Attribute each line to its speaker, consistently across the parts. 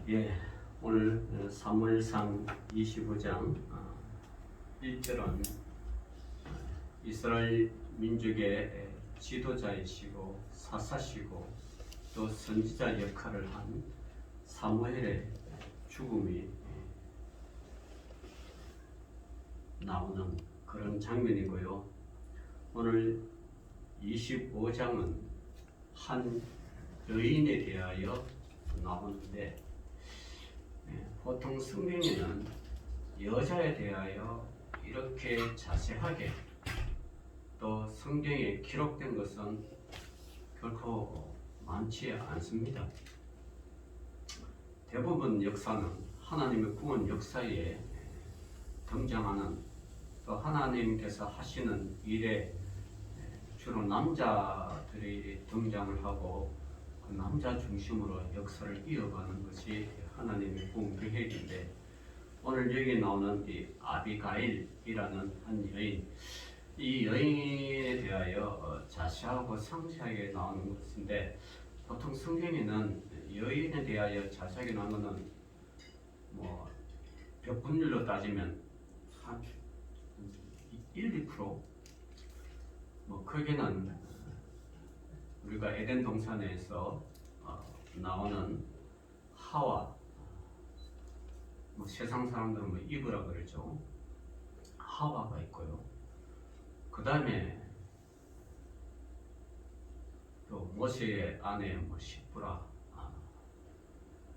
Speaker 1: 예, 오늘 사무엘상 25장 1절은 이스라엘 민족의 지도자이시고 사사시고 또 선지자 역할을 한 사무엘의 죽음이 나오는 그런 장면이고요. 오늘 25장은 한 여인에 대하여 나오는데 보통 성경에는 여자에 대하여 이렇게 자세하게 또 성경에 기록된 것은 결코 많지 않습니다. 대부분 역사는 하나님의 구원 역사에 등장하는 또 하나님께서 하시는 일에 주로 남자들이 등장을 하고 그 남자 중심으로 역사를 이어가는 것이 하나님의 구원 계획인데, 오늘 여기 나오는 이 아비가일이라는 한 여인, 이 여인에 대하여 자세하고 상세하게 나오는 것인데, 보통 성경에는 여인에 대하여 자세하게 나오는 것은 뭐 벽분율로 따지면 한 1~2%, 뭐 크게는 우리가 에덴 동산에서 나오는 하와, 뭐 세상 사람들은 뭐 이브라 그러죠. 하와가 있고요. 그 다음에 또 모세의 아내 뭐 시프라,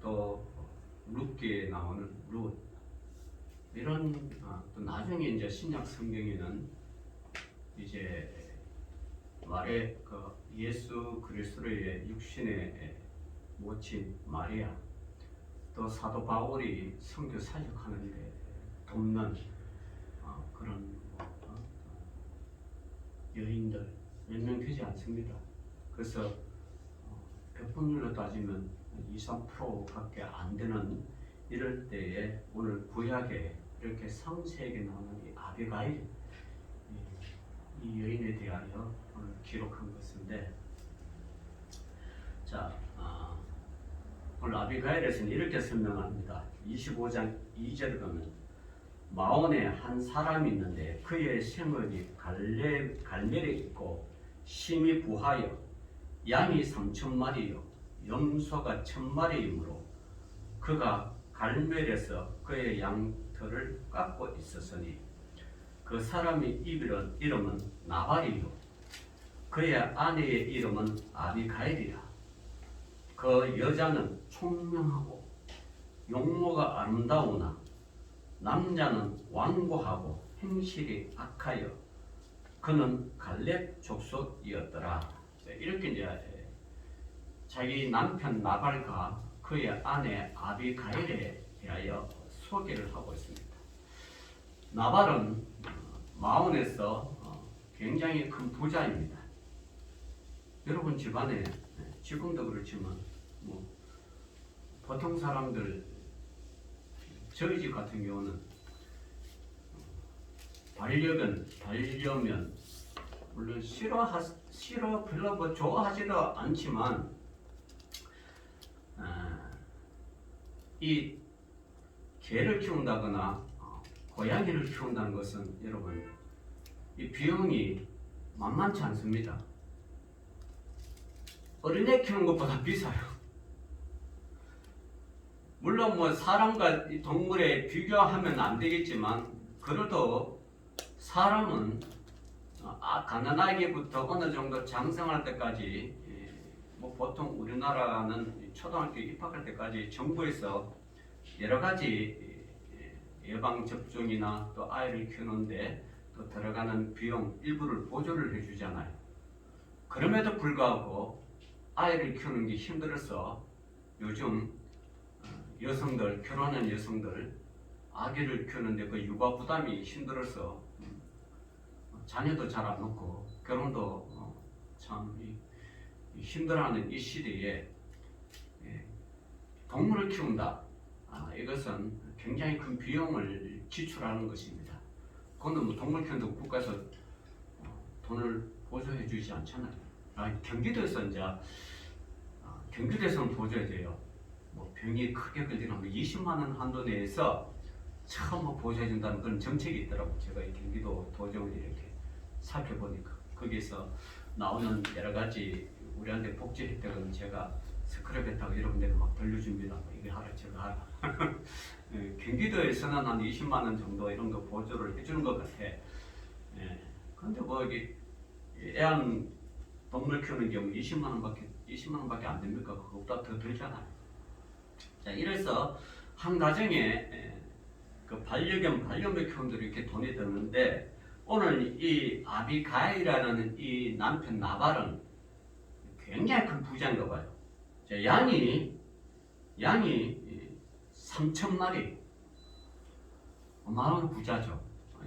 Speaker 1: 또 룻기에 나오는 룻, 이런 또 나중에 이제 신약 성경에는 이제 말에 그 예수 그리스도의 육신의 모친 마리아, 또 사도 바울이 선교 사역하는데 돕는 그런 여인들 몇 명 되지 않습니다. 그래서 백분율로 따지면 2~3%밖에 안 되는 이럴 때에 오늘 구약에 이렇게 상세하게 나오는 이 아비가일, 이 여인에 대하여 오늘 기록한 것인데, 자, 오늘 아비가일에서는 이렇게 설명합니다. 25장 2절에 보면 마온에 한 사람이 있는데 그의 생업이 갈멜에 있고 심이 부하여 양이 3,000마리요 염소가 1,000마리이므로 그가 갈멜에서 그의 양털을 깎고 있었으니 그 사람의 이름은 나발이요 그의 아내의 이름은 아비가일이라. 그 여자는 총명하고 용모가 아름다우나 남자는 완고하고 행실이 악하여 그는 갈렙 족속이었더라. 이렇게 이제 자기 남편 나발과 그의 아내 아비가일에 대하여 소개를 하고 있습니다. 나발은 마온에서 굉장히 큰 부자입니다. 여러분 집안에 지금도 그렇지만 뭐 보통 사람들, 저희 집 같은 경우는 반려면 물론 별로 뭐 좋아하지도 않지만 이 개를 키운다거나 고양이를 키운다는 것은 여러분 이 비용이 만만치 않습니다. 어린애 키우는 것보다 비싸요. 물론 뭐 사람과 동물에 비교하면 안 되겠지만 그래도 사람은 가난하기부터 어느 정도 장성할 때까지, 뭐 보통 우리나라는 초등학교 입학할 때까지 정부에서 여러 가지 예방 접종이나 또 아이를 키우는데 또 들어가는 비용 일부를 보조를 해주잖아요. 그럼에도 불구하고 아이를 키우는 게 힘들어서 요즘 여성들, 결혼한 여성들 아기를 키우는데 그 육아 부담이 힘들어서 자녀도 잘 안 낳고 결혼도 참 힘들어하는 이 시대에 동물을 키운다, 이것은 굉장히 큰 비용을 지출하는 것입니다. 그건 뭐 동물 키우는데 국가에서 돈을 보조해 주지 않잖아요. 경기도에서 이제 경기도에서는 보조해야 돼요. 뭐 병이 크게 걸리면 20만 원 한도 내에서 처음 보조해준다는 그런 정책이 있더라고. 제가 이 경기도 도정을 이렇게 살펴보니까 거기서 나오는 여러 가지 우리한테 복지 혜택은 제가 스크랩했다고 여러 군데 막 돌려줍니다. 이게 하라 저거 하라. 경기도에서는 한 20만 원 정도 이런 거 보조를 해주는 것 같아. 그런데 뭐 이게 애완 동물 키우는 경우 20만 원밖에 안 됩니까? 그것보다 더 들잖아요. 자, 이래서 한 가정에 그 반려견, 반려묘 키우는데 이렇게 돈이 드는데 오늘 이 아비가일이라는 이 남편 나발은 굉장히 큰 부자인가 봐요. 자, 양이 3,000마리. 어마어마한 부자죠.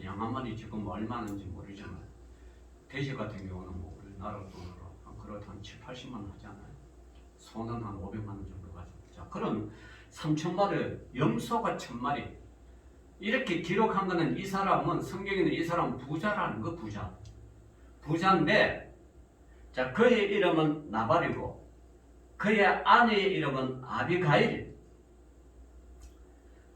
Speaker 1: 양 한 마리 지금 얼마인지 모르지만 돼지 같은 경우는 뭐 우리나라 돈으로 한 7, 80만 원 하잖아요. 소는 한 500만 원 정도 가지고. 자, 그런 3,000마리, 염소가 1,000마리. 이렇게 기록한 거는 이 사람은 성경에는 이 사람은 부자라는 거, 부자. 부자인데, 자, 그의 이름은 나발이고, 그의 아내의 이름은 아비가일.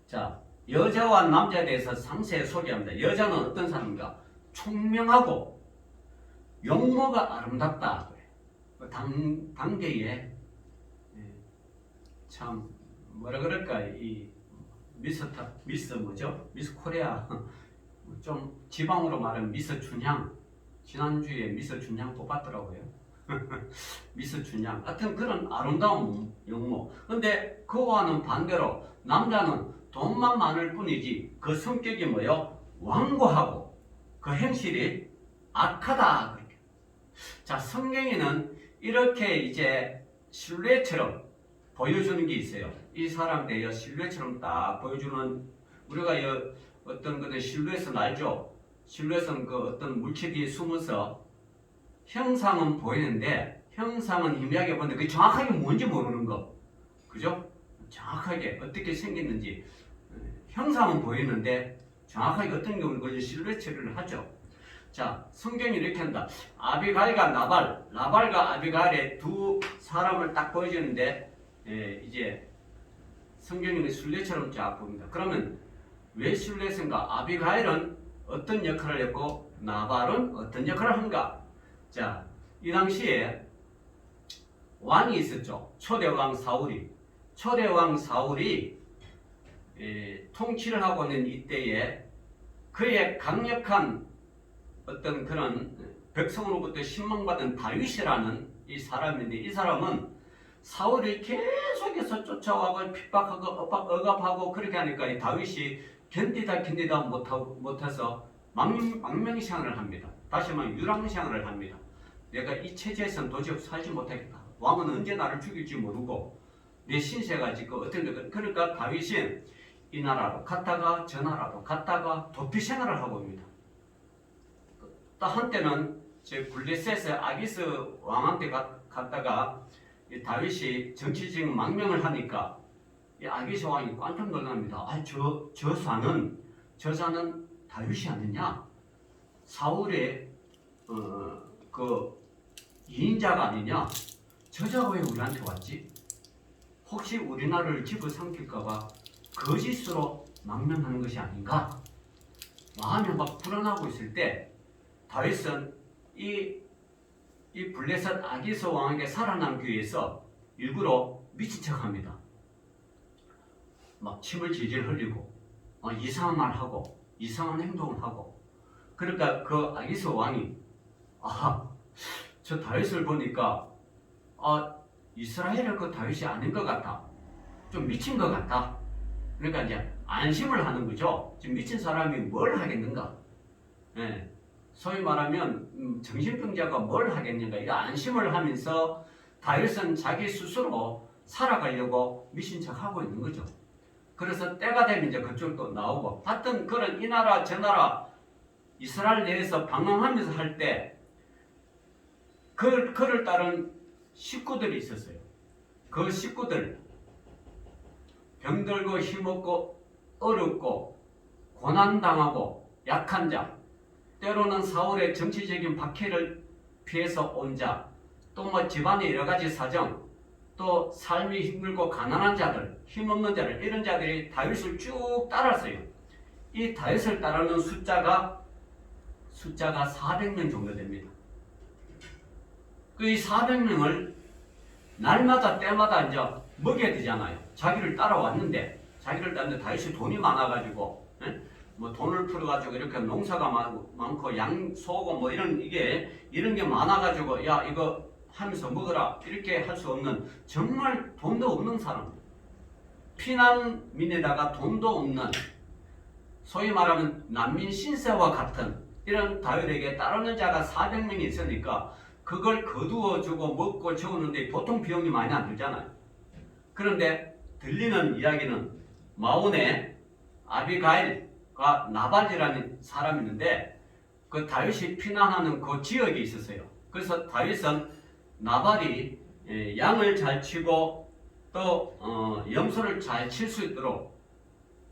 Speaker 1: 자, 여자와 남자에 대해서 상세히 소개합니다. 여자는 어떤 사람인가? 총명하고 용모가 아름답다. 당대에 참 뭐라 그럴까 이 미스 뭐죠? 미스 코리아 좀 지방으로 말하면 미스 춘향 지난주에 미스 춘향 뽑았더라고요. 미스 춘향 같은 그런 아름다운 용모. 근데 그와는 반대로 남자는 돈만 많을 뿐이지 그 성격이 뭐요? 완고하고 그 행실이 악하다. 그렇게. 자, 성경에는 이렇게 이제 실루엣처럼 보여주는 게 있어요. 이 사람 대여 실루엣처럼 딱 보여주는 우리가 어떤 것들 실루엣은 알죠? 실루엣은 그 어떤 물체 뒤에 숨어서 형상은 보이는데 형상은 희미하게 보는데 그게 정확하게 뭔지 모르는 거. 그죠? 정확하게 어떻게 생겼는지 형상은 보이는데 정확하게 어떤 경우는 그걸 실루엣 처리를 하죠. 자, 성경이 이렇게 한다. 아비가일과 나발과 아비가일의 두 사람을 딱 보여주는데 이제 성경에는 실루엣처럼 쫙 봅니다. 그러면 왜 실루엣인가? 아비가일은 어떤 역할을 했고 나발은 어떤 역할을 한가? 자, 이 당시에 왕이 있었죠. 초대왕 사울이 통치를 하고 있는 이때에 그의 강력한 어떤 그런 백성으로부터 신망받은 다윗이라는 이 사람인데 이 사람은 사울이 계속해서 쫓아와고 핍박하고 억압하고 그렇게 하니까 이 다윗이 견디다 못해서 망명생활을 합니다. 다시 말하면 유랑생활을 합니다. 내가 이 체제에서는 도저히 살지 못하겠다. 왕은 언제 나를 죽일지 모르고 내 신세가 지금 어떤 거 그러니까 다윗이 이 나라로 갔다가 저 나라로 갔다가 도피 생활을 하고 있습니다. 또 한때는 블레셋의 아기스 왕한테 갔다가 이 다윗이 정치적 망명을 하니까 이 아기스 왕이 깜짝 놀랍니다. 저 자는 다윗이 아니냐? 사울의 그 이인자가 아니냐? 저자가 왜 우리한테 왔지? 혹시 우리나라를 집어삼킬까봐 거짓으로 망명하는 것이 아닌가? 마음이 막 불안하고 있을 때 다윗은 이 블레셋 아기스 왕에게 살아남기 위해서 일부러 미친 척합니다. 막 침을 질질 흘리고 이상한 말 하고 이상한 행동을 하고 그러니까 그 아기스 왕이 저 다윗을 보니까 이스라엘의 그 다윗이 아닌 것 같다. 좀 미친 것 같다. 그러니까 이제 안심을 하는 거죠. 지금 미친 사람이 뭘 하겠는가? 소위 말하면 정신병자가 뭘 하겠는가? 이 안심을 하면서 다윗은 자기 스스로 살아가려고 미친 척하고 있는 거죠. 그래서 때가 되면 이제 그쪽도 나오고 하여튼 그런 이 나라 저 나라 이스라엘 내에서 방황하면서 할 때 그를 따른 식구들이 있었어요. 그 식구들 병들고 힘없고 어렵고 고난당하고 약한 자 때로는 사울의 정치적인 박해를 피해서 온 자 또 뭐 집안의 여러 가지 사정 또 삶이 힘들고 가난한 자들, 힘없는 자들, 이런 자들이 다윗을 쭉 따랐어요. 이 다윗을 따르는 숫자가 400명 정도 됩니다. 그 이 400명을 날마다 때마다 이제 먹여야 되잖아요. 자기를 따라왔는데 다윗이 돈이 많아가지고, 뭐 돈을 풀어가지고 이렇게 농사가 많고 양 소고 뭐 이런 게 많아가지고 야 이거 하면서 먹어라 이렇게 할 수 없는 정말 돈도 없는 사람, 피난민에다가 돈도 없는 소위 말하면 난민 신세와 같은 이런 다윗에게 따르는 자가 400명이 있으니까 그걸 거두어주고 먹고 채우는데 보통 비용이 많이 안 들잖아요. 그런데 들리는 이야기는 마온의 아비가일과 나발이라는 사람이 있는데 그 다윗이 피난하는 그 지역에 있었어요. 그래서 다윗은 나발이 양을 잘 치고 또 염소를 잘 칠 수 있도록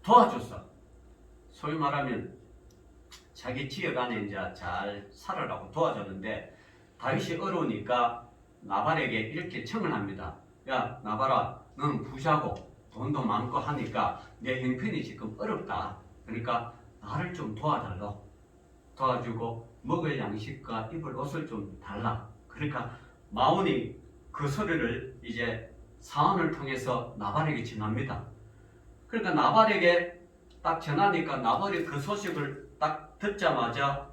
Speaker 1: 도와줬어. 소위 말하면 자기 지역 안에 이제 잘 살아라고 도와줬는데 다윗이 어려우니까 나발에게 이렇게 청을 합니다. 야 나발아, 너는 부자고 돈도 많고 하니까 내 형편이 지금 어렵다. 그러니까 나를 좀 도와달라. 도와주고 먹을 양식과 입을 옷을 좀 달라. 그러니까 마온이 그 소리를 이제 사원을 통해서 나발에게 전합니다. 그러니까 나발에게 딱 전하니까 나발이 그 소식을 딱 듣자마자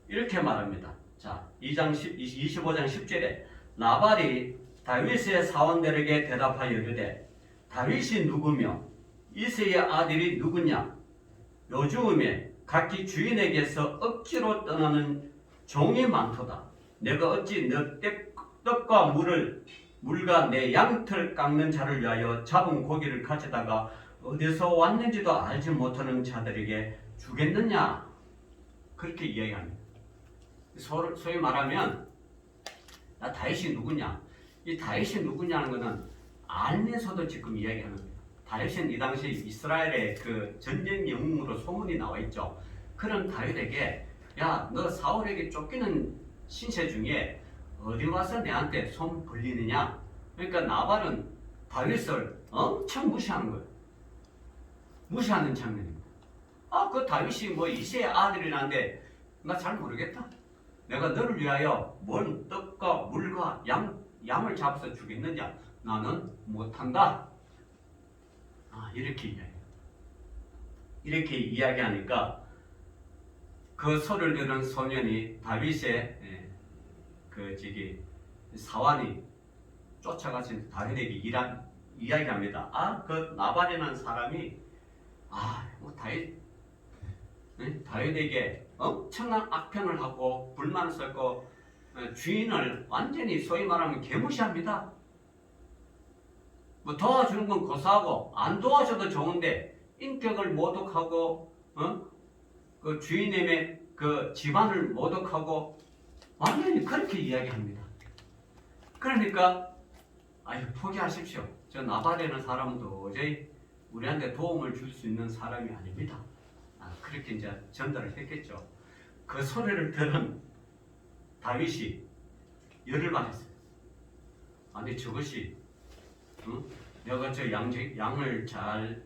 Speaker 1: 이렇게 말합니다. 자, 25장 10절에 나발이 다윗의 사원들에게 대답하여 이르되 다윗이 누구며 이새의 아들이 누구냐? 요즘에 각기 주인에게서 억지로 떠나는 종이 많도다. 내가 어찌 너 떡과 물과 내 양털 깎는 자를 위하여 잡은 고기를 가져다가 어디서 왔는지도 알지 못하는 자들에게 주겠느냐? 그렇게 이야기합니다. 소위 말하면 나 다윗이 누구냐? 이 다윗이 누구냐는 것은 알면서도 지금 이야기하는 거예요. 다윗은 이 당시 이스라엘의 그 전쟁 영웅으로 소문이 나와 있죠. 그런 다윗에게 야, 너 사울에게 쫓기는 신세 중에 어디 와서 내한테 손 벌리느냐? 그러니까 나발은 다윗을 엄청 무시하는 거예요. 무시하는 장면입니다. 그 다윗이 뭐 이새의 아들이라는데 나 잘 모르겠다. 내가 너를 위하여 뭔 떡과 물과 양을 잡아서 주겠느냐? 나는 못한다. 이렇게 이야기하니까 그 소리를 들은 소년이 다윗의 사환이 쫓아가서 다윗에게 이야기합니다. 그 나발이라는 사람이 다윗에게 엄청난 악평을 하고 불만을 쏟고 주인을 완전히 소위 말하면 개무시합니다. 뭐 도와주는 건 고사하고 안 도와줘도 좋은데 인격을 모독하고 그 주인님의 그 집안을 모독하고 완전히 그렇게 이야기합니다. 그러니까 포기하십시오. 저 나발이라는 사람은 도저히 우리한테 도움을 줄 수 있는 사람이 아닙니다. 그렇게 이제 전달을 했겠죠. 그 소리를 들은 다윗이 열을 받았어요. 아니 저것이 내가 저 양을 잘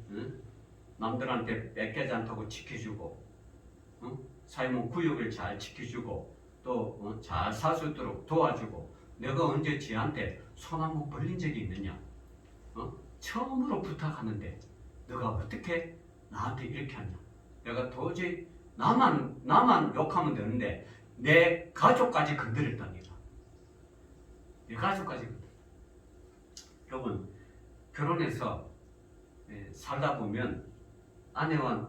Speaker 1: 남들한테 뺏기지 않다고 지켜주고 사회문 구역을 잘 지켜주고 또 잘 살 수 있도록 도와주고 내가 언제 쟤한테 손 한번 벌린 적이 있느냐? 처음으로 부탁하는데 너가 어떻게 나한테 이렇게 하냐? 내가 도저히 나만 욕하면 되는데 내 가족까지 건드렸다니까. 내 가족까지 건드렸다. 여러분 결혼해서 살다 보면 아내와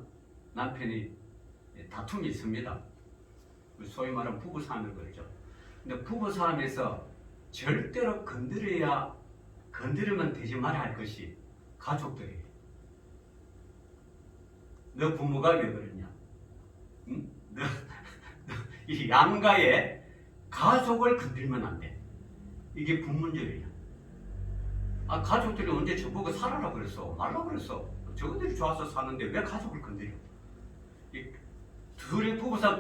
Speaker 1: 남편이 다툼이 있습니다. 소위 말하는 부부싸움을 그러죠. 근데 부부싸움에서 절대로 건드리면 되지 말아야 할 것이 가족들이에요. 너 부모가 왜 그러냐? 이 양가의 가족을 건들면 안 돼. 이게 부문절이야. 가족들이 언제 저보고 살아라 그랬어? 말라 그랬어? 저들이 좋아서 사는데 왜 가족을 건드려? 둘이 부부싸움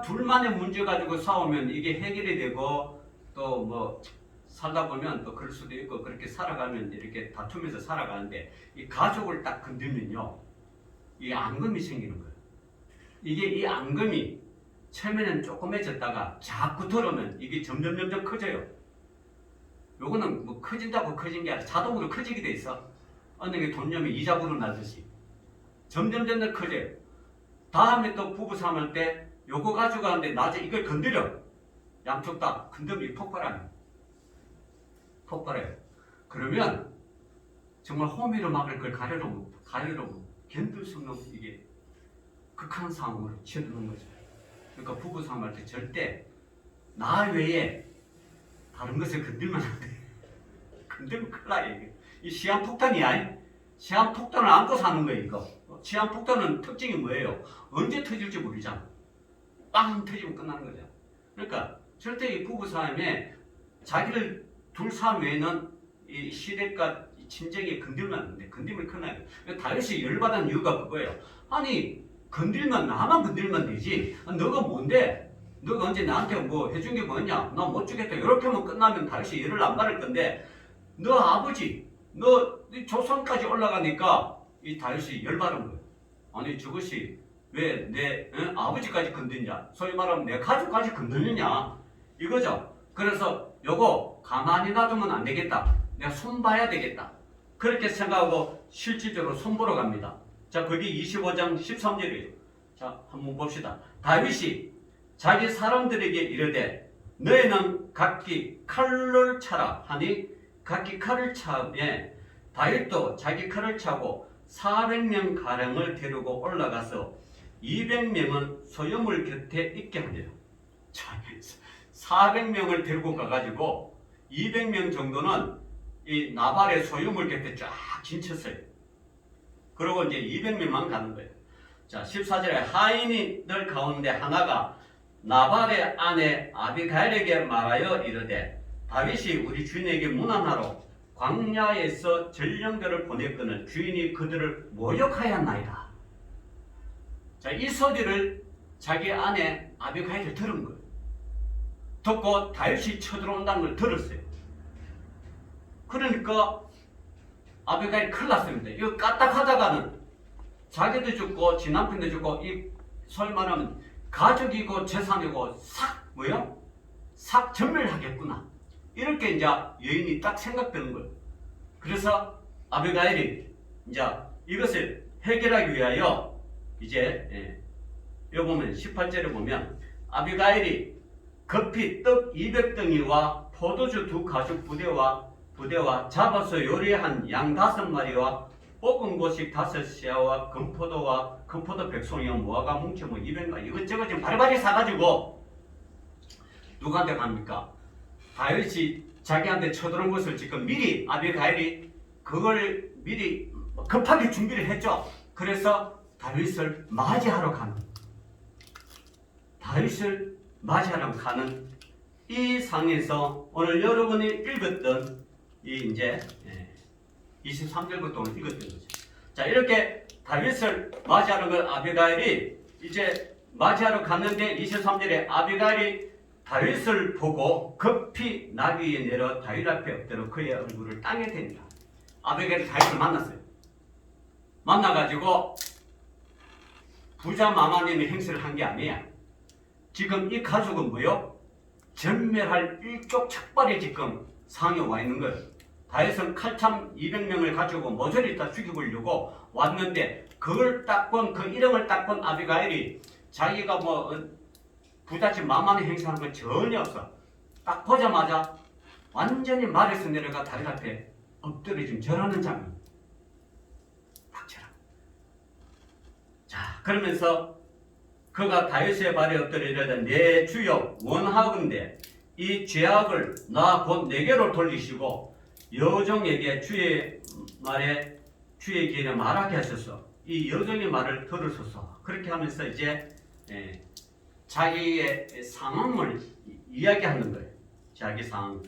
Speaker 1: 둘만의 문제 가지고 싸우면 이게 해결이 되고 또 뭐 살다 보면 또 그럴 수도 있고 그렇게 살아가면 이렇게 다투면서 살아가는데 이 가족을 딱 건들면요 이 앙금이 생기는 거예요. 이게 이 앙금이 처음에는 조그매졌다가 자꾸 들어오면 이게 점점 커져요. 요거는 뭐 커진다고 커진 게 아니라 자동으로 커지게 돼 있어. 어느 게 돈 내면 이자 불어나듯이 점점 커져요. 다음에 또 부부 삼을 때 요거 가지고 가는데 낮에 이걸 건드려. 양쪽 다 건드리면 폭발해요. 그러면 정말 호미로 막을 걸 가려놓으면 견딜 수 없는 이게 극한 상황으로 치어드는 거죠. 그러니까 부부 삼을 때 절대 나 외에 다른 것을 건들면 안 돼. 건들면 큰일 나 이게. 이 시한폭탄이야. 시한폭탄을 안고 사는 거예요 이거. 시한폭탄은 특징이 뭐예요? 언제 터질지 모르잖아. 빵 터지면 끝나는 거죠. 그러니까 절대 이 부부 싸움에 자기를 둘 싸움 외에는 이 시댁과 친정에 건들면 안 돼. 건들면 큰일 나요. 다윗이 열받은 이유가 그거예요. 아니 건들면 나만 건들면 되지. 너가 뭔데? 너가 언제 나한테 뭐 해준 게 뭐냐? 나 못 주겠다. 이렇게 하면 끝나면 다윗이 열을 안 받을 건데 너 아버지, 너 조선까지 올라가니까 이 다윗이 열받은 거예요. 아니 저것이 왜 내 아버지까지 건드냐? 소위 말하면 내 가족까지 건드느냐? 이거죠. 그래서 요거 가만히 놔두면 안 되겠다. 내가 손봐야 되겠다. 그렇게 생각하고 실질적으로 손보러 갑니다. 자, 거기 25장 13절이에요. 자, 한번 봅시다. 다윗이 자기 사람들에게 이르되 너희는 각기 칼을 차라 하니 각기 칼을 차에 다윗도 자기 칼을 차고 400명 가량을 데리고 올라가서 200명은 소유물 곁에 있게 하네요. 400명을 데리고 가가지고 200명 정도는 이 나발의 소유물 곁에 쫙 진쳤어요. 그리고 이제 200명만 가는 거예요. 자, 14절에 하인이들 가운데 하나가 나발의 아내 아비가일에게 말하여 이르되 다윗이 우리 주인에게 문안하러 광야에서 전령들을 보냈거늘 주인이 그들을 모욕하였나이다. 자, 이 소리를 자기 아내 아비가일이 들은 거예요. 듣고 다윗이 쳐들어온다는 걸 들었어요. 그러니까 아비가일이 큰일 났습니다. 이거 까딱하다가는 자기도 죽고 지 남편도 죽고 이 소위 말하면 가족이고 재산이고 싹 전멸하겠구나. 이렇게 이제 여인이 딱 생각되는 거예요. 그래서 아비가일이 이제 이것을 해결하기 위하여 이제 여기 보면 18절에 보면 아비가일이 급히 떡 200덩이와 포도주 2가죽 부대와 잡아서 요리한 양 5마리와 볶은 고식 5새와 금포도 백송이와 무화과 뭉쳐 200마리 이것저것 지금 바리바리 사가지고 누구한테 갑니까? 다윗이 자기한테 쳐들어온 것을 지금 미리 아비가일이 그걸 미리 급하게 준비를 했죠. 그래서 다윗을 맞이하러 가는 이 상에서 오늘 여러분이 읽었던 이 이제 23절부터 오늘 읽었던 거죠. 자, 이렇게 다윗을 맞이하러 간 아비가일이 이제 맞이하러 갔는데 23절에 아비가일이 다윗을 보고 급히 나귀에 내려 다윗 앞에 엎드려 그의 얼굴을 땅에 댑니다. 아비가일이 다윗을 만났어요. 만나가지고 부자 마마님의 행세를 한 게 아니야. 지금 이 가족은 뭐요? 전멸할 일촉즉발이 지금 상에 와 있는 거예요. 다윗은 칼참 200명을 가지고 모조리 다 죽여보려고 왔는데 그걸 딱 본 그 이름을 딱 본 아비가일이 자기가 뭐 부잣집 마마니 행사하는 건 전혀 없어. 딱 보자마자 완전히 말에서 내려가 다윗 앞에 엎드려 지금 절하는 장면. 딱 절하. 자, 그러면서 그가 다윗의 발에 엎드려 이르되 내 주여 원하건대 이 죄악을 나 곧 내게로 돌리시고 여종에게 주의 길에 말하게 하소서. 이 여종의 말을 들으소서. 그렇게 하면서 이제 자기의 상황을 이야기하는 거예요. 자기 상황.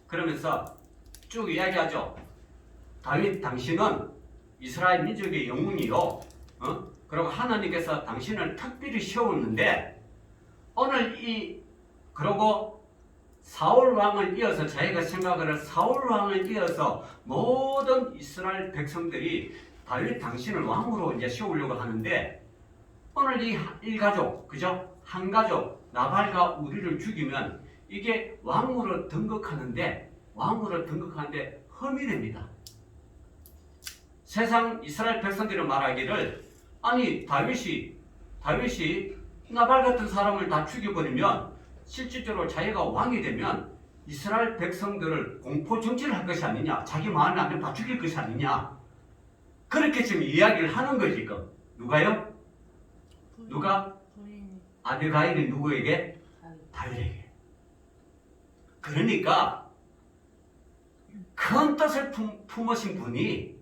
Speaker 1: 그러면서 쭉 이야기하죠. 다윗 당신은 이스라엘 민족의 영웅이요. 그리고 하나님께서 당신을 특별히 세웠는데 오늘 그러고 사울 왕을 이어서 자기가 생각하는 사울 왕을 이어서 모든 이스라엘 백성들이 다윗 당신을 왕으로 이제 세우려고 하는데 오늘 이 일가족, 그죠? 한 가족 나발과 우리를 죽이면 이게 왕으로 등극하는데 흠이 됩니다. 세상 이스라엘 백성들이 말하기를 아니 다윗이 나발 같은 사람을 다 죽여버리면 실질적으로 자기가 왕이 되면 이스라엘 백성들을 공포 정치를 할 것이 아니냐, 자기 마음에 안 들면 다 죽일 것이 아니냐, 그렇게 지금 이야기를 하는 거지. 지금 누가요? 누가? 아비가일이 누구에게? 다윗에게. 그러니까 큰 뜻을 품으신 분이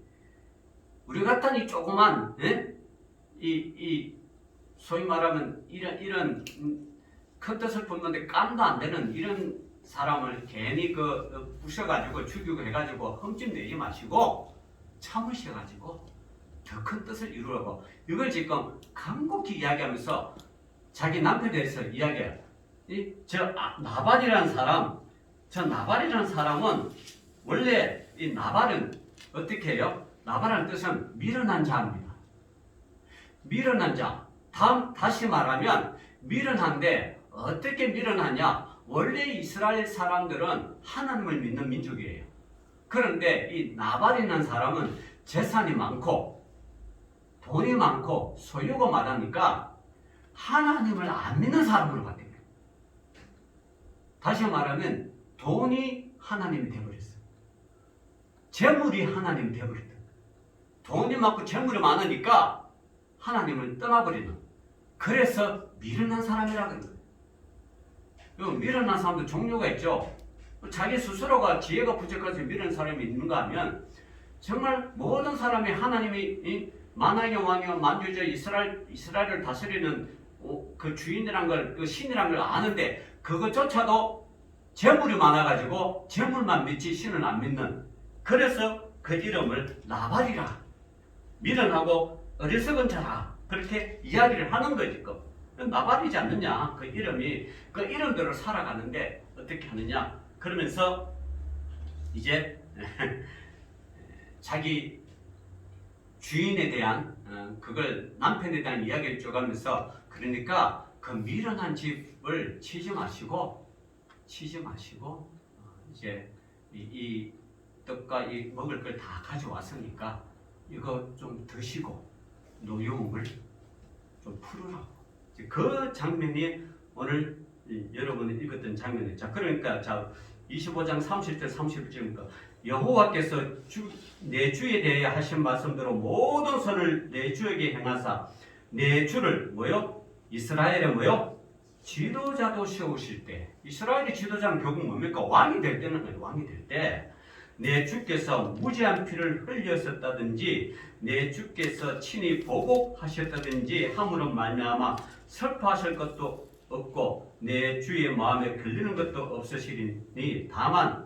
Speaker 1: 우리 같은 이 조그만 이 소위 말하면 이런 큰 뜻을 품는데 깜도 안 되는 이런 사람을 괜히 부셔가지고 죽이고 해가지고 흠집 내지 마시고 참으셔가지고 더 큰 뜻을 이루라고 이걸 지금 간곡히 이야기하면서 자기 남편에 대해서 이야기해요. 나발이라는 사람은 원래 이 나발은 어떻게 해요? 나발이라는 뜻은 미련한 자입니다. 미련한 자. 다시 말하면 미련한데 어떻게 미련하냐? 원래 이스라엘 사람들은 하나님을 믿는 민족이에요. 그런데 이 나발이라는 사람은 재산이 많고 돈이 많고 소유가 많으니까 하나님을 안 믿는 사람으로 바뀌어요. 다시 말하면 돈이 하나님이 되어버렸어요. 재물이 하나님이 되어버렸다. 돈이 많고 재물이 많으니까 하나님을 떠나버리는, 그래서 미련한 사람이라고 하는 거예요. 미련한 사람도 종류가 있죠. 자기 스스로가 지혜가 부족해서 미련한 사람이 있는가 하면 정말 모든 사람이 하나님이 만왕의 왕이요 만주저 이스라엘을 다스리는 그 주인이란 걸, 그 신이란 걸 아는데 그것조차도 재물이 많아가지고 재물만 믿지 신을 안 믿는, 그래서 그 이름을 나발이라, 미련하고 어리석은 자라, 그렇게 이야기를 하는 거지. 나발이지 않느냐. 그 이름이 그 이름대로 살아가는데 어떻게 하느냐. 그러면서 이제 자기 주인에 대한 그걸 남편에 대한 이야기를 쪼가면서, 그러니까 그 미련한 집을 치지 마시고 이제 이 떡과 이 먹을 걸 다 가져왔으니까 이거 좀 드시고 노여움을 좀 풀으라고. 그 장면이 오늘 여러분이 읽었던 장면이에요. 자, 그러니까 25장 30절 31절이니까 여호와께서 내 주에 대해 하신 말씀대로 모든 선을 내 주에게 행하사 내 주를 이스라엘의 지도자도 세우실 때, 이스라엘의 지도자는 결국 뭡니까? 왕이 될 때는 거예요. 왕이 될 때 내 주께서 무지한 피를 흘렸었다든지 내 주께서 친히 보복하셨다든지 함으로 말미암아 슬퍼하실 것도 없고 내 주의 마음에 걸리는 것도 없으시리니 다만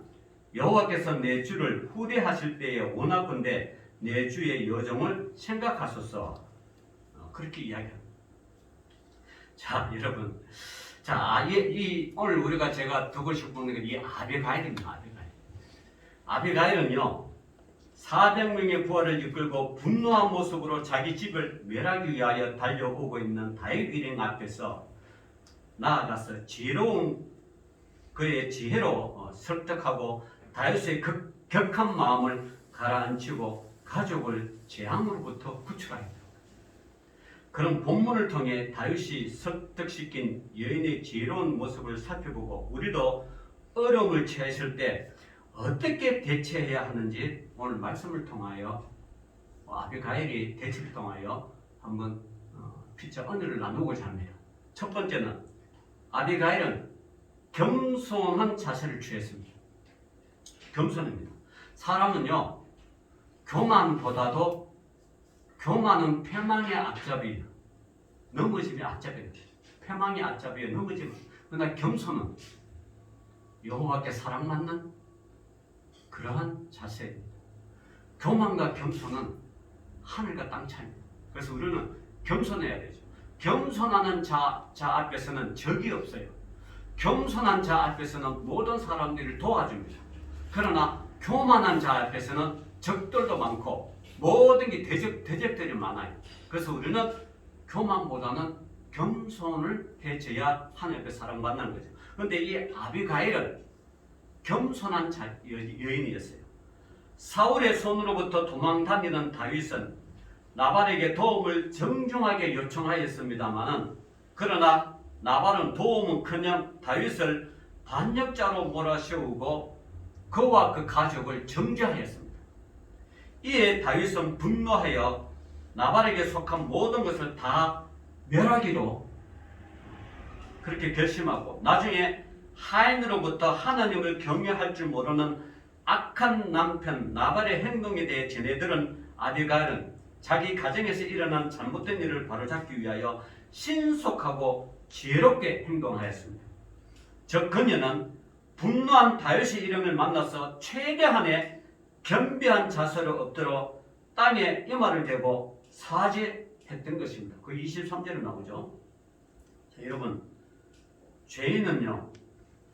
Speaker 1: 여호와께서 내 주를 후대하실 때에 원하건대 내 주의 여정을 생각하소서. 그렇게 이야기합니다. 자, 여러분, 오늘 우리가 제가 두고 싶은 게 이 아비가일입니다. 아비가일은요 400명의 부하를 이끌고 분노한 모습으로 자기 집을 멸하기 위하여 달려오고 있는 다윗 일행 앞에서 나아가서 그의 지혜로 설득하고 다윗의 격한 마음을 가라앉히고 가족을 재앙으로부터 구출하였다. 그런 본문을 통해 다윗이 설득시킨 여인의 지혜로운 모습을 살펴보고 우리도 어려움을 처했을 때 어떻게 대처해야 하는지 오늘 말씀을 통하여 아비가일이 대처를 통하여 한번 피차 언어를 나누고자 합니다. 첫 번째는 아비가일은 겸손한 자세를 취했습니다. 겸손입니다. 사람은요 교만은 패망의 앞잡이에요. 넘어지면 앞잡이에요. 패망의 앞잡이에요. 넘어지면. 그러나 겸손은 여호와께 사랑받는 그러한 자세입니다. 교만과 겸손은 하늘과 땅 차이입니다. 그래서 우리는 겸손해야 되죠. 겸손하는 자 앞에서는 적이 없어요. 겸손한 자 앞에서는 모든 사람들을 도와줍니다. 그러나 교만한 자 앞에서는 적들도 많고 모든 게 대적들이 많아요. 그래서 우리는 교만보다는 겸손을 해줘야 하나님 앞에 사랑받는 거죠. 그런데 이 아비가일은 겸손한 여인이었어요. 사울의 손으로부터 도망다니는 다윗은 나발에게 도움을 정중하게 요청하였습니다마는 그러나 나발은 도움은커녕 다윗을 반역자로 몰아세우고 그와 그 가족을 정죄하였습니다. 이에 다윗은 분노하여 나발에게 속한 모든 것을 다 멸하기로 그렇게 결심하고 나중에 하인으로부터 하나님을 경외할 줄 모르는 악한 남편 나발의 행동에 대해 전해들은 아비가일은 자기 가정에서 일어난 잘못된 일을 바로잡기 위하여 신속하고 지혜롭게 행동하였습니다. 즉 그녀는 분노한 다윗의 일행을 만나서 최대한의 겸비한 자세로 엎드려 땅에 이마를 대고 사죄했던 것입니다. 그 23절에 나오죠. 자, 여러분, 죄인은요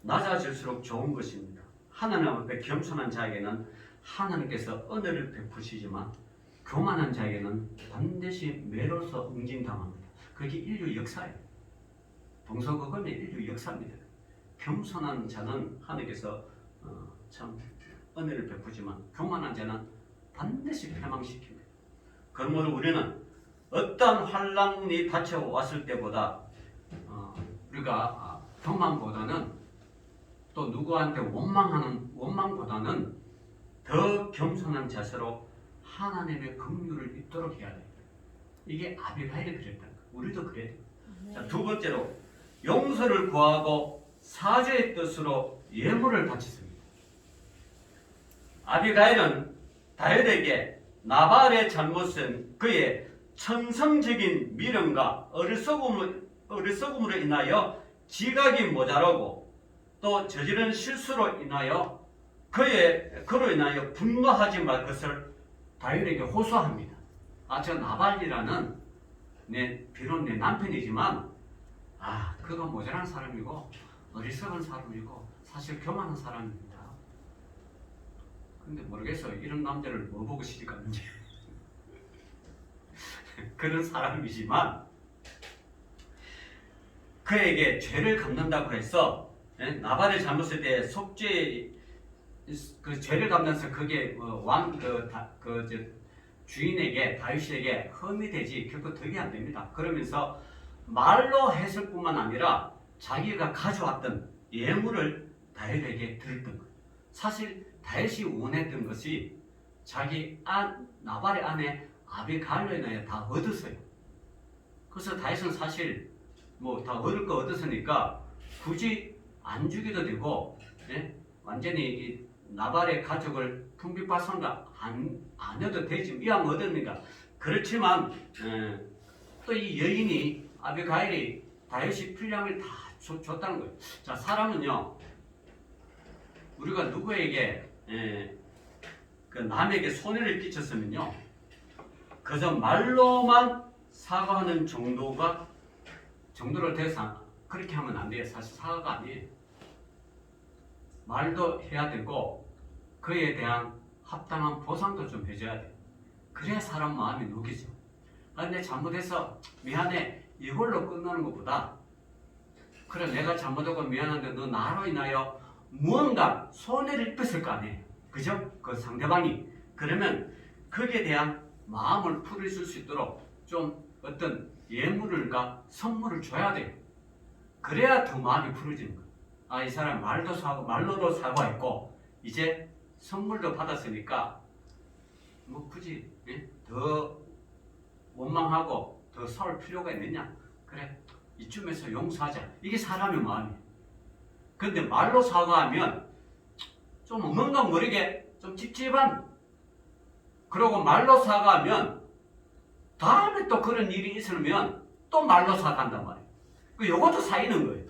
Speaker 1: 낮아질수록 좋은 것입니다. 하나님 앞에 겸손한 자에게는 하나님께서 은혜를 베푸시지만 교만한 자에게는 반드시 매로서 응징당합니다. 그게 인류 역사예요. 동서고금의 인류 역사입니다. 겸손한 자는 하나님께서 참 은혜를 베푸지만 교만한 자는 반드시 패망시킵니다. 그러므로 우리는 어떤 환난이 닥쳐왔을 때보다 우리가 교만보다는 또 누구한테 원망보다는 더 겸손한 자세로 하나님의 긍휼을 입도록 해야 돼요. 이게 아비가일이 그랬다. 우리도 그래야 돼요. 자, 두 번째로 용서를 구하고 사죄의 뜻으로 예물을 바쳤습니다. 아비가일은 다윗에게 나발의 잘못은 그의 천성적인 미련과 어리석음으로 인하여 지각이 모자라고 또 저지른 실수로 인하여 그로 인하여 분노하지 말 것을 다윗에게 호소합니다. 저 나발이라는 비록 내 남편이지만 그가 모자란 사람이고 어리석은 사람이고 사실 교만한 사람입니다. 근데 모르겠어요. 이런 남자를 뭐 보고 시집갔는지. 그런 사람이지만 그에게 죄를 갚는다고 해서 나발의 잘못에 대해 그 죄를 갚면서 그게 주인에게 다윗에게 흠이 되지 결코 덕이 안 됩니다. 그러면서 말로 했을 뿐만 아니라 자기가 가져왔던 예물을 다윗에게 드렸던 거예요. 사실 다윗이 원했던 것이 자기 나발의 아내 아비가일로 인하여 다 얻었어요. 그래서 다윗은 사실 다 얻을 거 얻었으니까 굳이 안 주기도 되고 완전히 이 나발의 가족을 풍비박산도 안 해도 되지 이왕 얻었니까. 그렇지만 또 이 여인이 아비가일이 다윗이 필요함을 다 줬다는 거예요. 자, 사람은요 우리가 누구에게 그 남에게 손해를 끼쳤으면요 그저 말로만 사과하는 정도를 대해서 그렇게 하면 안 돼요. 사실 사과가 아니에요. 말도 해야 되고 그에 대한 합당한 보상도 좀 해줘야 돼요. 그래야 사람 마음이 녹이죠. 내 잘못해서 미안해 이걸로 끝나는 것보다 그래 내가 잘못하고 미안한데 너 나로 인하여 무언가 손해를 입었을 거 아니에요. 그죠? 그 상대방이. 그러면 거기에 대한 마음을 풀어줄 수 있도록 좀 어떤 예물과 선물을 줘야 돼요. 그래야 더 마음이 풀어지는 거예요. 이 사람 말로도 사과했고 이제 선물도 받았으니까 굳이 더 원망하고 더 싸울 필요가 있느냐? 그래 이쯤에서 용서하자. 이게 사람의 마음이에요. 근데 말로 사과하면 좀 뭔가 모르게 좀 찝찝한, 그리고 말로 사과하면 다음에 또 그런 일이 있으면 또 말로 사과한단 말이에요. 이것도 쌓이는 거예요.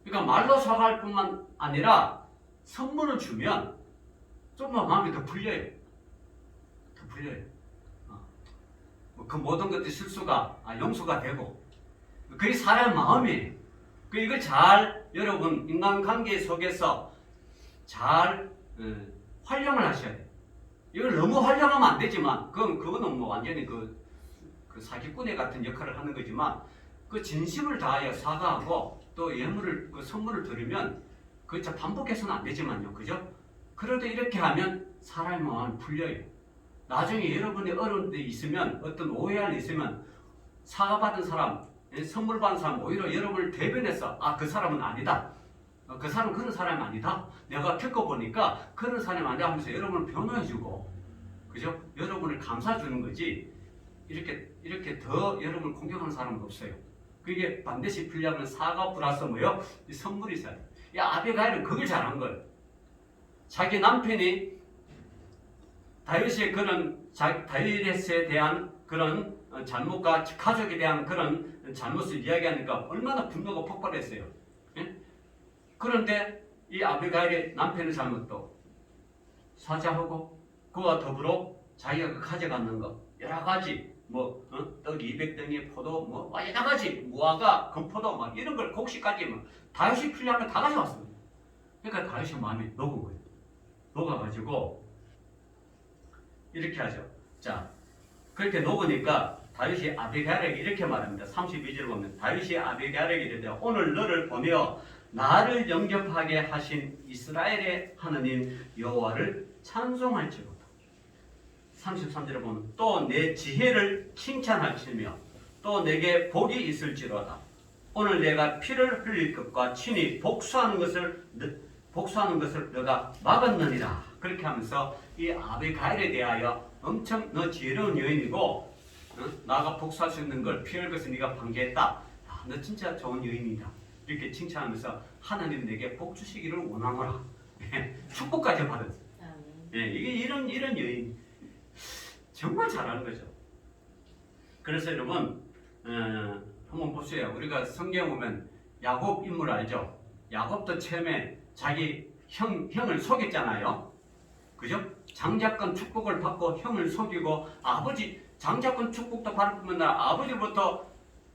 Speaker 1: 그러니까 말로 사과할 뿐만 아니라 선물을 주면 좀 더 마음이 더 풀려요. 더 풀려요. 그 모든 것들 실수가 용서가 되고 그게 사람의 마음이에요. 이걸 잘 여러분 인간관계 속에서 잘 활용을 하셔야 돼요. 이걸 너무 활용하면 안 되지만 그거는 뭐 완전히 그 사기꾼의 같은 역할을 하는 거지만 그 진심을 다하여 사과하고 또 예물을 그 선물을 드리면 그저 반복해서는 안 되지만요, 그죠? 그래도 이렇게 하면 사람의 마음이 풀려요. 나중에 여러분이 어려운 데 있으면 어떤 오해할 일 있으면 사과받은 사람, 선물 받은 사람 오히려 여러분을 대변해서 그 사람은 아니다. 그 사람은 그런 사람이 아니다. 내가 겪어보니까 그런 사람이 아니다 하면서 여러분을 변호해주고, 그죠? 여러분을 감싸주는 거지. 이렇게 더 여러분을 공격하는 사람은 없어요. 그게 반드시 필요하면 사과 플러스 뭐요? 이 선물이 있어야 돼요. 이 아비가일은 그걸 잘한 거예요. 자기 남편이 다윗에 대한 그런 잘못과 가족에 대한 그런 잘못을 이야기하니까 얼마나 분노가 폭발했어요. 예? 그런데 이 아비가일의 남편의 잘못도 사죄하고 그와 더불어 자기가 가져가는 것 여러 가지 떡 200덩이 포도 여러 가지 무화과 금포도 이런 걸 곡식까지 다윗이 필요하면 다 가져왔습니다. 그러니까 다윗의 마음이 녹은 거예요. 녹아가지고 이렇게 하죠. 자, 그렇게 녹으니까 다윗이 아비가일에게 이렇게 말합니다. 32절을 보면 다윗이 아비가일에게 이르되 오늘 너를 보며 나를 영접하게 하신 이스라엘의 하느님 여호와를 찬송할지로다. 33절을 보면 또 내 지혜를 칭찬할지며 또 내게 복이 있을지로다. 오늘 내가 피를 흘릴 것과 친히 복수하는 것을 너가 막았느니라. 그렇게 하면서 이 아비가일에 대하여 엄청 너 지혜로운 여인이고 나가 복수할 수 있는 걸 피할 것을 네가 방기했다. 너 진짜 좋은 여인이다. 이렇게 칭찬하면서 하나님 내게 복 주시기를 원하노라. 축복까지 받았어요. 이게 이런 여인 정말 잘하는 거죠. 그래서 여러분 한번 보세요. 우리가 성경 보면 야곱 인물 알죠? 야곱도 처음에 자기 형을 속였잖아요. 그죠? 장자권 축복을 받고 형을 속이고 아버지 장자권 축복도 받으면 아버지부터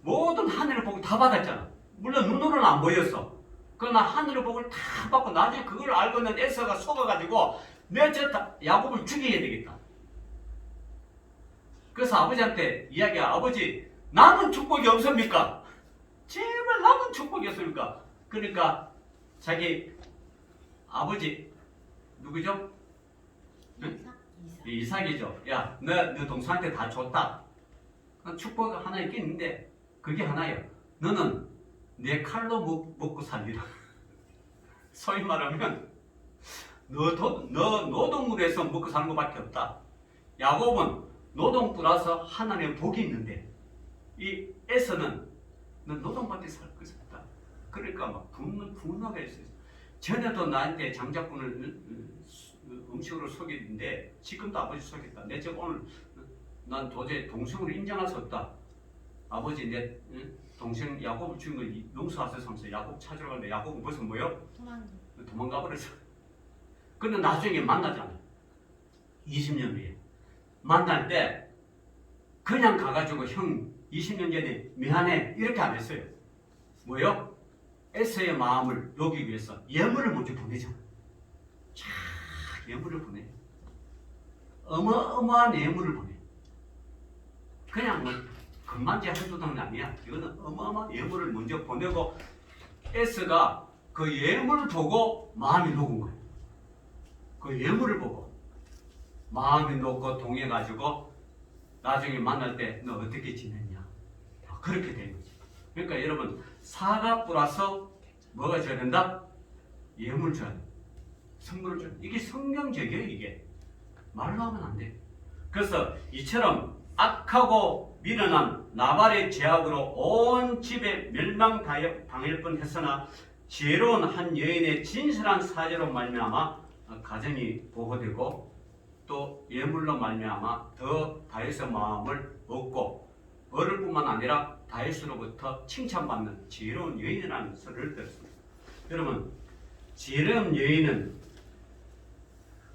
Speaker 1: 모든 하늘의 복을 다 받았잖아. 물론 눈으로는 안 보였어. 그러나 하늘의 복을 다 받고 나중에 그걸 알고 있는 에서가 속아가지고 내 저 야곱을 죽여야 되겠다. 그래서 아버지한테 이야기야. 아버지 남은 축복이 없습니까? 제발 남은 축복이 없습니까? 그러니까 자기 아버지 누구죠? 이삭이죠. 야, 너 동생한테 다 줬다. 축복 하나 있겠는데 그게 하나예요. 너는 내 칼로 먹고 살리라. 소위 말하면 너 노동물에서 먹고 사는 것밖에 없다. 야곱은 노동 플러스 하나님의 복이 있는데 이 에서는 너 노동밖에 살 것이 없다. 그러니까 막 분노가 있어요. 전에도 나한테 장자꾼을 음식으로 속였는데 지금도 아버지 속였다. 내 저 오늘 난 도저히 동생으로 인정할 수 없다. 아버지 내 동생 야곱을 죽인 걸 용서하셔서 하면서 야곱 찾으러 가는데 야곱은 벌써 뭐요? 도망가 버렸어. 근데 나중에 만나잖아요. 20년 후에 만날 때 그냥 가가지고 형 20년 전에 미안해 이렇게 안 했어요. 뭐요? 에서의 마음을 녹이기 위해서 예물을 먼저 보내잖아. 자, 예물을 보내. 어마어마한 예물을 보내. 그냥 금반지 한두 덩이 아니야. 이거는 어마어마한 예물을 먼저 보내고 에서가 그 예물을 보고 마음이 녹은 거예요. 그 예물을 보고 마음이 녹고 동해가지고 나중에 만날 때 너 어떻게 지냈냐. 그렇게 된 거지. 그러니까 여러분 사과 플러스 뭐가 줘야 된다? 예물 줘야 돼. 선물을 줘야 돼. 이게 성경적이에요. 이게 말로 하면 안 돼. 그래서 이처럼 악하고 미련한 나발의 죄악으로 온 집에 멸망당할 뻔했으나 지혜로운 한 여인의 진실한 사죄로 말미암아 가정이 보호되고 또 예물로 말미암아 더 다윗의 마음을 얻고 얻을 뿐만 아니라 다윗으로부터 칭찬받는 지혜로운 여인이라는 소리를 들었습니다. 여러분 지혜로운 여인은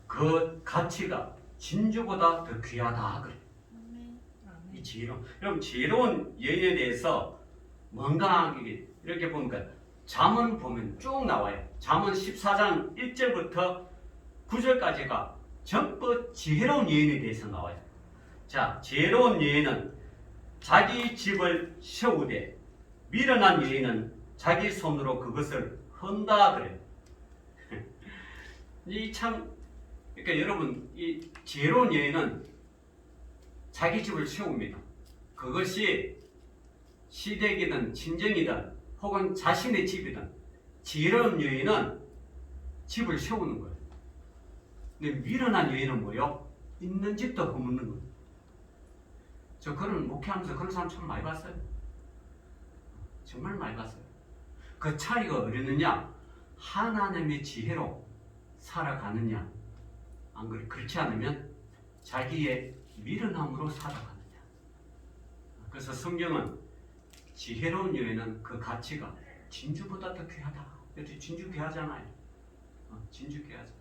Speaker 1: 그 가치가 진주보다 더 귀하다 그래. 이 지혜로운 여러분 지혜로운 여인에 대해서 뭔가 이렇게 보니까 잠언 보면 쭉 나와요. 잠언 14장 1절부터 9절까지가 전부 지혜로운 여인에 대해서 나와요. 자, 지혜로운 여인은 자기 집을 세우되 미련한 여인은 자기 손으로 그것을 헌다 그래요. 이 참, 그러니까 여러분, 이 지혜로운 여인은 자기 집을 세웁니다. 그것이 시댁이든 친정이든 혹은 자신의 집이든 지혜로운 여인은 집을 세우는 거예요. 근데 미련한 여인은 뭐요? 있는 집도 허무는 거예요. 저 그런 목회하면서 그런 사람 참 많이 봤어요. 정말 많이 봤어요. 그 차이가 어디느냐? 하나님의 지혜로 살아가느냐, 안 그래? 그렇지 않으면 자기의 미련함으로 살아가느냐. 그래서 성경은 지혜로운 여인은 그 가치가 진주보다 더 귀하다. 이렇게 진주 귀하잖아요. 진주 귀하죠.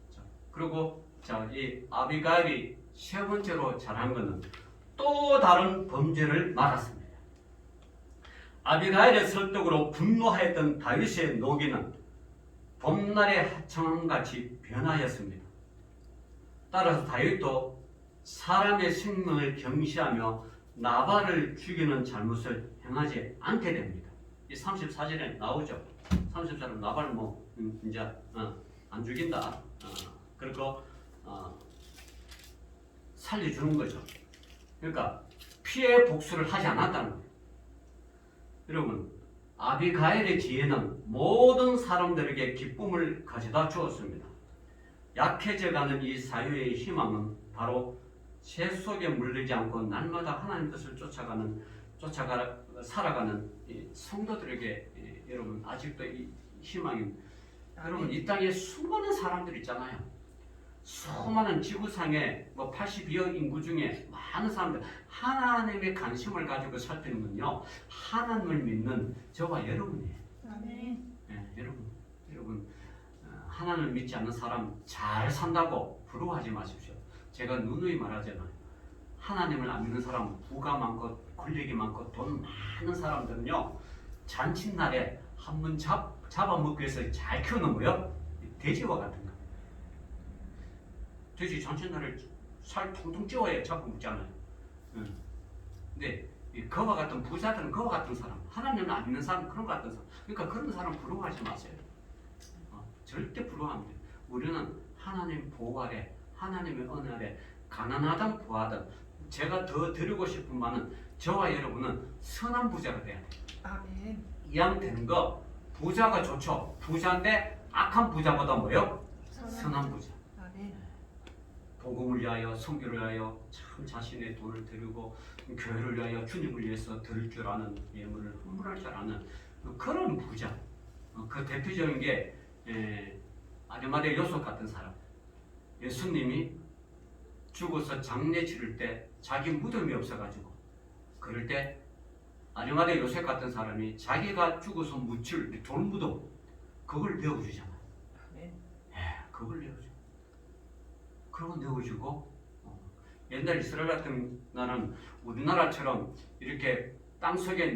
Speaker 1: 자, 그리고 이 아비가일이 세 번째로 잘한 것은 또 다른 범죄를 막았습니다. 아비가일의 설득으로 분노하였던 다윗의 노기는 봄날의 하청함같이 변하였습니다. 따라서 다윗도 사람의 생명을 경시하며 나발을 죽이는 잘못을 행하지 않게 됩니다. 이 34절에 나오죠. 34절은 나발 이제 안 죽인다. 그리고 살려주는 거죠. 그러니까 피해 복수를 하지 않았다는 거예요. 여러분, 아비가일의 지혜는 모든 사람들에게 기쁨을 가져다 주었습니다. 약해져가는 이 사회의 희망은 바로 새 속에 물들지 않고 날마다 하나님 뜻을 살아가는 이 성도들에게 여러분 아직도 이 희망이 여러분 이 땅에 수많은 사람들 있잖아요. 수많은 지구상에 82억 인구 중에 많은 사람들 하나님의 관심을 가지고 살 때는요 하나님을 믿는 저와 여러분이에요.
Speaker 2: 아멘.
Speaker 1: 네, 여러분 하나님을 믿지 않는 사람 잘 산다고 부러워하지 마십시오. 제가 누누이 말하잖아요. 하나님을 안 믿는 사람 부가 많고 권력이 많고 돈 많은 사람들은요 잔칫날에 한번 잡아먹기 위해서 잘 키우는 거요 돼지와 같은 거. 돼지 잔칫날에 살 통통 찌워야 잡고 먹잖아요. 근데 그와 같은 부자들은 그와 같은 사람, 하나님을 안 믿는 사람 그런 것 같은 사람. 그러니까 그런 사람 부러워하지 마세요. 절대 부러워하면 돼요. 우리는 하나님 보호 아래, 하나님의 은혜 아래 가난하든 부하든 제가 더 드리고 싶은 말은 저와 여러분은 선한 부자가 돼야 돼요.
Speaker 2: 아멘.
Speaker 1: 이왕 되는 거 부자가 좋죠. 부자인데 악한 부자보다 뭐요? 선한 부자.
Speaker 2: 아멘.
Speaker 1: 복음을 위하여 선교를 위하여 참 자신의 돈을 드리고 교회를 위하여 주님을 위해서 드릴 줄 아는 예물을 헌물할 줄 아는 그런 부자. 그 대표적인 게 아리마대 요셉 같은 사람. 예수님이 죽어서 장례 치를 때 자기 무덤이 없어가지고 그럴 때 아리마대 요셉 같은 사람이 자기가 죽어서 묻힐 돌무덤 그걸 내어주잖아요. 그걸 내어줘. 그거 내어주고 옛날 이스라엘 같은 나라는 우리나라처럼 이렇게 땅속에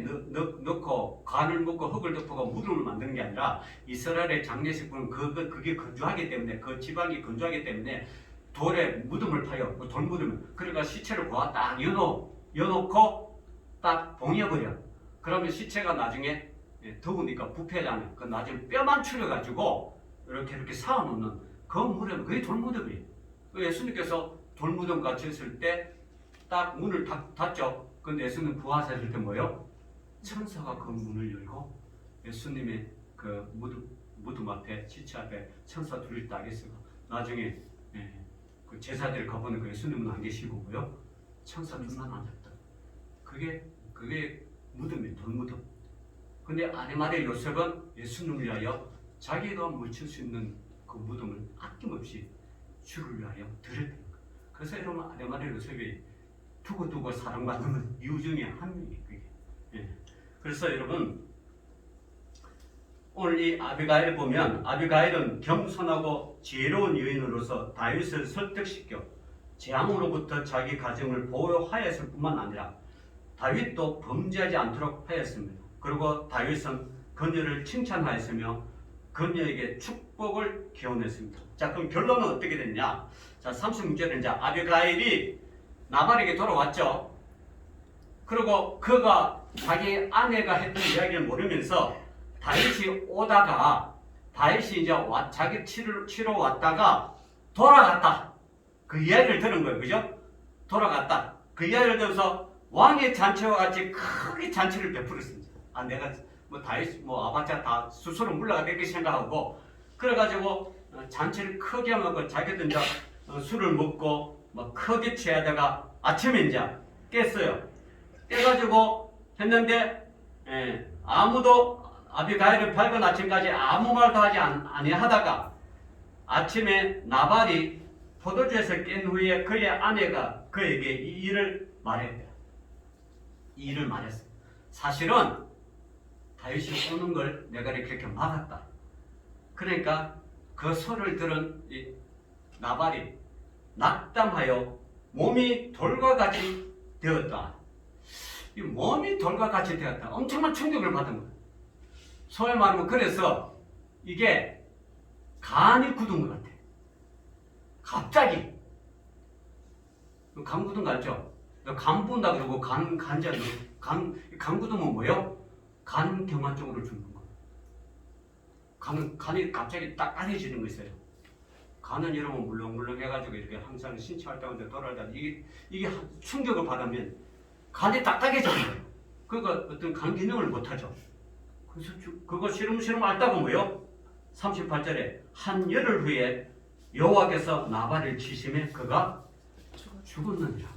Speaker 1: 넣고 간을 먹고 흙을 덮고 무덤을 만드는 게 아니라 이스라엘의 장례식부는 그게 건조하기 때문에 그 지방이 건조하기 때문에 돌에 무덤을 파요. 그 돌무덤을. 그러니까 시체를 고아 딱 여놓고 딱 봉해버려. 그러면 시체가 나중에 더우니까 부패잖아요. 그 나중에 뼈만 추려가지고 이렇게 쌓아놓는 그 무덤, 그게 돌무덤이에요. 예수님께서 돌무덤 같이 있을 때 딱 문을 닫죠. 근데 예수님 부활하실 때 뭐요? 천사가 그 문을 열고 예수님의 그 무덤 앞에 시체 앞에 천사 둘이 딱 있어요. 나중에 그 제사들 가보는 그 예수님은 안 계시고 뭐요? 천사 둘만 앉았다. 그게 무덤이에요. 돌무덤. 근데 아리마대 요셉은 예수님을 위하여 자기가 묻힐 수 있는 그 무덤을 아낌없이 주를 위하여 드렸던 거예요. 그래서 여러분 아리마대 요셉이 두고두고 사랑받는 이유 중에 한 명이에요. 그게. 그래서 여러분 오늘 이 아비가일을 보면 아비가일은 겸손하고 지혜로운 여인으로서 다윗을 설득시켜 재앙으로부터 자기 가정을 보호하였을 뿐만 아니라 다윗도 범죄하지 않도록 하였습니다. 그리고 다윗은 그녀를 칭찬하였으며 그녀에게 축복을 기원했습니다. 자, 그럼 결론은 어떻게 됐냐? 자, 36절에 이제 아비가일이 나발에게 돌아왔죠. 그리고 그가 자기 아내가 했던 이야기를 모르면서 다윗이 오다가 다윗이 이제 자기 치러 왔다가 돌아갔다. 그 이야기를 들은 거예요. 그죠? 돌아갔다. 그 이야기를 들어서 왕의 잔치와 같이 크게 잔치를 베풀었습니다. 아, 내가 뭐 다윗 아바짜 다 스스로 물러가겠게 이렇게 생각하고 그래가지고 잔치를 크게 하고 자기도 이제 술을 먹고 뭐 크게 취하다가 아침에 이제 깼어요. 깨가지고 했는데 아무도 아비가일은 밝은 아침까지 아무 말도 하지 아니하다가 아침에 나발이 포도주에서 깬 후에 그의 아내가 그에게 이 일을 말했대요. 이 일을 말했어요. 사실은 다윗이 오는 걸 내가 이렇게 막았다. 그러니까 그 소리를 들은 이 나발이 낙담하여 몸이 돌과 같이 되었다. 이 몸이 돌과 같이 되었다. 엄청난 충격을 받은 거예요. 소위 말하면 그래서 이게 간이 굳은 것 같아. 갑자기 간 굳은 거 알죠? 간 부은다 그러고 간자 간 굳으면 뭐요? 간 경화 쪽으로 죽는 거. 간이 갑자기 딱딱해지는 거 있어요. 간은 여러분 물렁물렁 해가지고 이렇게 항상 신체 활동하는데 돌아다니다 이게 충격을 받으면 간이 딱딱해지는 거예요. 그러니까 어떤 간 기능을 못하죠. 그래서 그거 시름시름 앓다가 뭐요? 38절에 한 열흘 후에 여호와께서 나발을 치심에 그가 죽었느니라.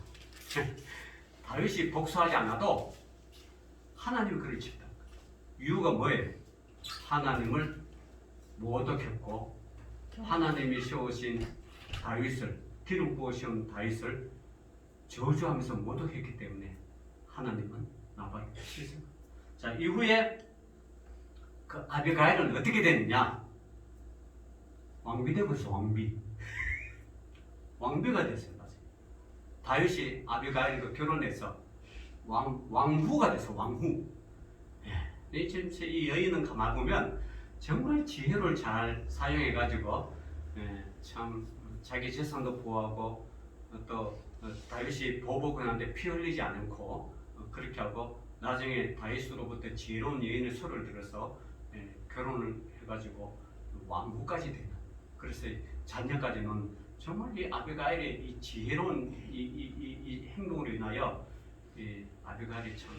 Speaker 1: 다윗이 복수하지 않아도 하나님이 그를 칩니다. 이유가 뭐예요? 하나님을 모독했고 하나님이 세우신 다윗을 기름 부으신 다윗을 저주하면서 모독했기 때문에 하나님은 나발을 치십니다. 자, 이후에 그 아비가일은 어떻게 됐느냐? 왕비 되고 있어. 왕비가 됐어요. 다윗이 아비가일과 결혼해서 왕후가 됐어. 왕후. 이 여인은 가만 보면 정말 지혜를 잘 사용해가지고 참 자기 재산도 보호하고 또 다윗이 보복하는데 피 흘리지 않고 그렇게 하고 나중에 다윗으로부터 지혜로운 여인의 소를 들어서 결혼을 해가지고 왕후까지 되는. 그래서 자녀까지는 정말 이 아비가일의 이 지혜로운 이 행동으로 인하여 이 아비가일이 참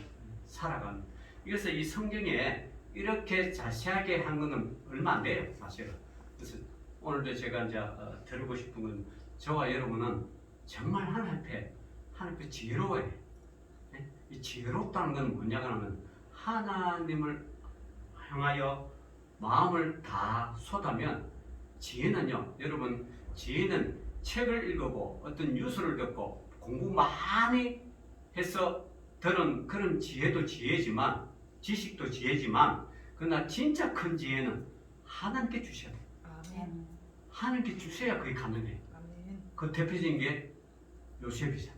Speaker 1: 살아간. 그래서 이 성경에 이렇게 자세하게 한 것은 얼마 안 돼요, 사실은. 그래서 오늘도 제가 이제 드리고 싶은 건 저와 여러분은 정말 하나님 앞에 지혜로워요. 이 지혜롭다는 건 뭐냐 하면 하나님을 향하여 마음을 다 쏟으면 지혜는요, 여러분, 지혜는 책을 읽고 어떤 뉴스를 듣고 공부 많이 해서 들은 그런 지혜도 지혜지만, 지식도 지혜지만, 그러나 진짜 큰 지혜는 하나님께 주셔야 돼요. 아멘. 하나님께 주셔야 그게 가능해요. 아멘. 그 대표적인 게 요셉이잖아.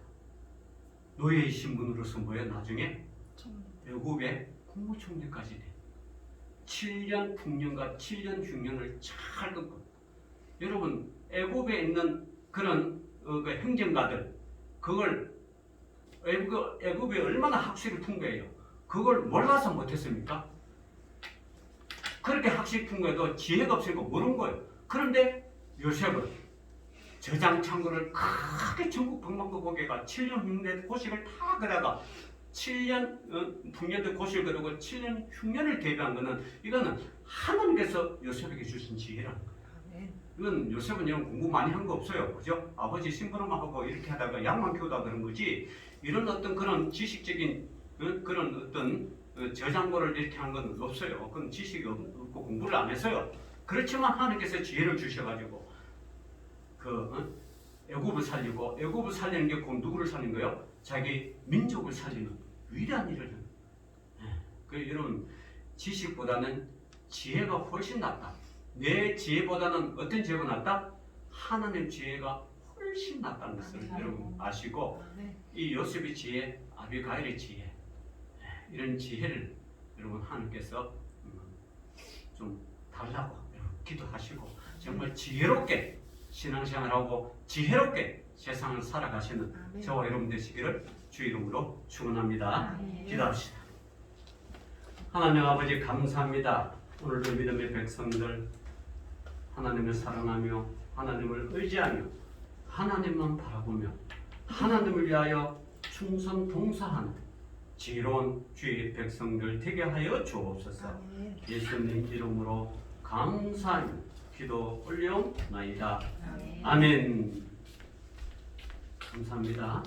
Speaker 1: 노예의 신분으로서 뭐야? 나중에 애굽의 국무총리까지 돼. 7년 풍년과 7년 흉년을 잘 겪고. 여러분, 애굽에 있는 그런 그 행정가들, 그걸 애굽에 얼마나 학식을 풍부해요. 그걸 몰라서 못했습니까? 그렇게 학식 풍부해도 지혜가 없으니까 모르는 거예요. 그런데 요셉은 저장 창고를 크게 전국 방방곡 고개가 7년 흉년 고식을 다 그다가 7년 풍년도 고식을 그리고 7년 흉년을 대비한 거는 이거는 하나님께서 요셉에게 주신 지혜라는 거예요. 이건 요셉은 이런 공부 많이 한 거 없어요. 그죠? 아버지 심부름만 하고 이렇게 하다가 양만 키우다 그런 거지 이런 어떤 그런 지식적인 그런 어떤 저장고를 이렇게 한 건 없어요. 그건 지식이 없고 공부를 안 했어요. 그렇지만 하나님께서 지혜를 주셔가지고 애굽을 살리고 애굽을 살리는 게 곧 누구를 살린 거예요? 자기 민족을 살리는 위대한 일을 하는. 그 여러분 지식보다는 지혜가 훨씬 낫다. 내 지혜보다는 어떤 지혜가 낫다? 하나님 지혜가 훨씬 낫다는 것을 여러분 아시고 이 요셉의 지혜, 아비가일의 지혜 이런 지혜를 여러분 하나님께서 좀 달라고 기도하시고 정말 지혜롭게 신앙생활하고 지혜롭게 세상을 살아가시는 저와 여러분 되시기를 주 이름으로 축원합니다. 기도합시다. 하나님 아버지 감사합니다. 오늘도 믿음의 백성들 하나님을 사랑하며 하나님을 의지하며 하나님만 바라보며 하나님을 위하여 충성 동사하는 지혜로운 주의 백성들 되게 하여 주옵소서. 예수님 이름으로 감사하며 기도 올려나이다. 아멘. 감사합니다.